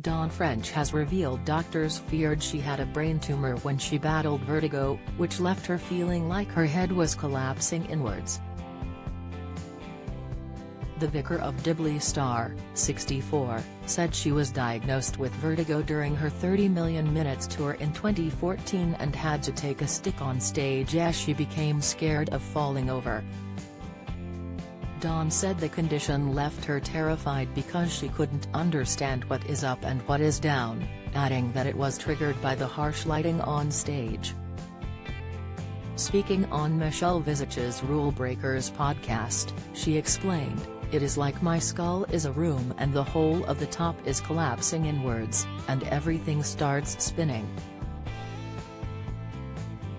Dawn French has revealed doctors feared she had a brain tumor when she battled vertigo, which left her feeling like her head was collapsing inwards. The Vicar of Dibley star, 64, said she was diagnosed with vertigo during her 30 Million Minutes tour in 2014 and had to take a stick on stage as she became scared of falling over. Dawn said the condition left her terrified because she couldn't understand what is up and what is down, adding that it was triggered by the harsh lighting on stage. Speaking on Michelle Visag's Rule Breakers podcast, she explained, "It is like my skull is a room and the whole of the top is collapsing inwards, and everything starts spinning.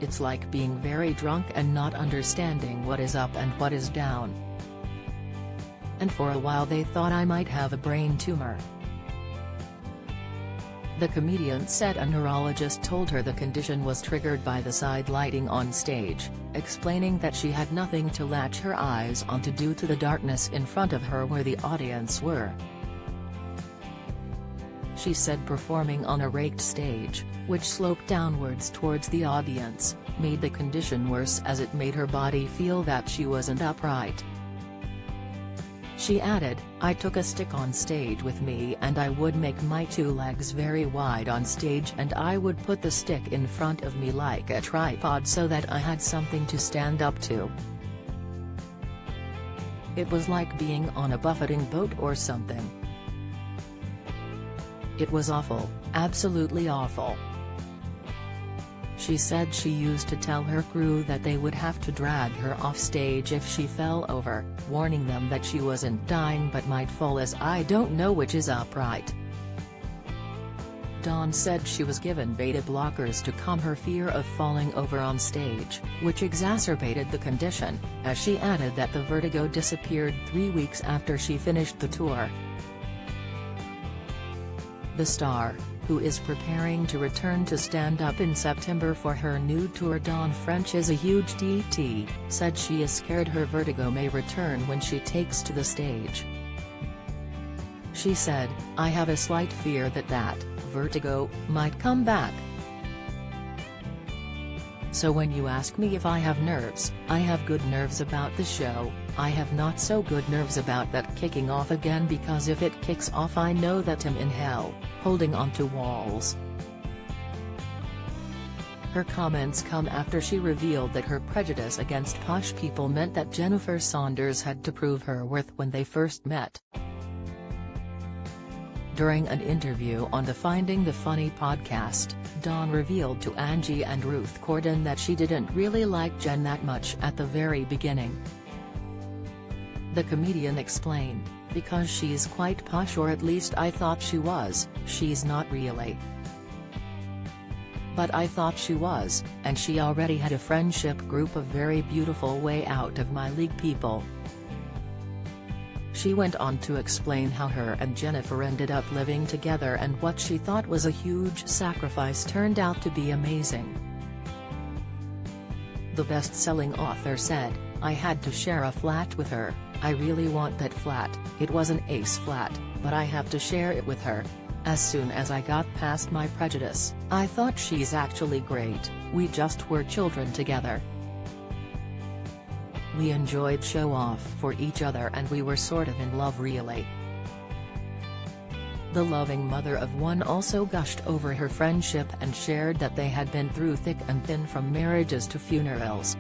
It's like being very drunk and not understanding what is up and what is down. And for a while they thought I might have a brain tumor." The comedian said a neurologist told her the condition was triggered by the side lighting on stage, explaining that she had nothing to latch her eyes onto due to the darkness in front of her where the audience were. She said performing on a raked stage, which sloped downwards towards the audience, made the condition worse as it made her body feel that she wasn't upright. She added, "I took a stick on stage with me and I would make my two legs very wide on stage and I would put the stick in front of me like a tripod so that I had something to stand up to. It was like being on a buffeting boat or something. It was awful, absolutely awful." She said she used to tell her crew that they would have to drag her off stage if she fell over, warning them that she wasn't dying but might fall as "I don't know which is upright." Dawn said she was given beta blockers to calm her fear of falling over on stage, which exacerbated the condition, as she added that the vertigo disappeared 3 weeks after she finished the tour. The star, who is preparing to return to stand-up in September for her new tour Dawn French is a huge TT, said she is scared her vertigo may return when she takes to the stage. She said, "I have a slight fear that vertigo might come back. So when you ask me if I have nerves, I have good nerves about the show, I have not so good nerves about that kicking off again because if it kicks off I know that I'm in hell, holding onto walls." Her comments come after she revealed that her prejudice against posh people meant that Jennifer Saunders had to prove her worth when they first met. During an interview on the Finding the Funny podcast, Dawn revealed to Angie and Ruth Corden that she didn't really like Jen that much at the very beginning. The comedian explained, "Because she's quite posh, or at least I thought she was, she's not really. But I thought she was, and she already had a friendship group of very beautiful way out of my league people." She went on to explain how her and Jennifer ended up living together and what she thought was a huge sacrifice turned out to be amazing. The best-selling author said, "I had to share a flat with her, I really want that flat, it was an ace flat, but I have to share it with her. As soon as I got past my prejudice, I thought she's actually great, we just were children together. We enjoyed show off for each other and we were sort of in love really." The loving mother of one also gushed over her friendship and shared that they had been through thick and thin from marriages to funerals.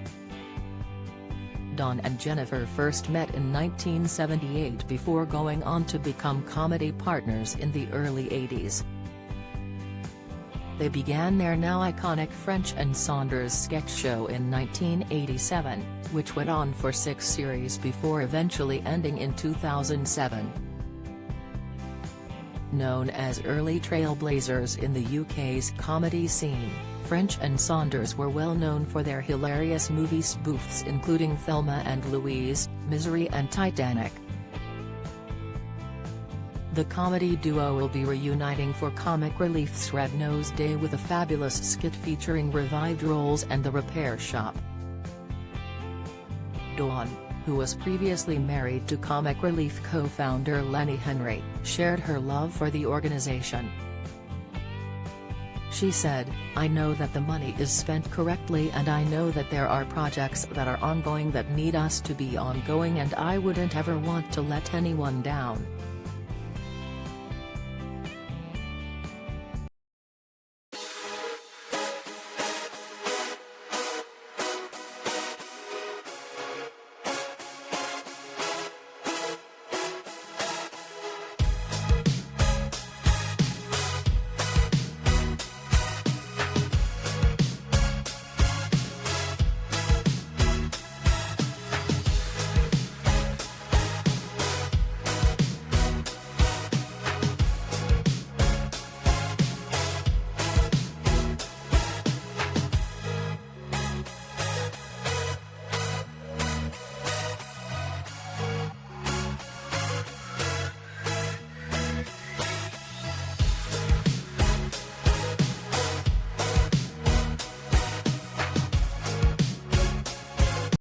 Dawn and Jennifer first met in 1978 before going on to become comedy partners in the early 80s. They began their now iconic French and Saunders sketch show in 1987, which went on for 6 series before eventually ending in 2007. Known as early trailblazers in the UK's comedy scene, French and Saunders were well known for their hilarious movie spoofs including Thelma and Louise, Misery and Titanic. The comedy duo will be reuniting for Comic Relief's Red Nose Day with a fabulous skit featuring revived roles and The Repair Shop. Dawn, who was previously married to Comic Relief co-founder Lenny Henry, shared her love for the organization. She said, "I know that the money is spent correctly, and I know that there are projects that are ongoing that need us to be ongoing, and I wouldn't ever want to let anyone down.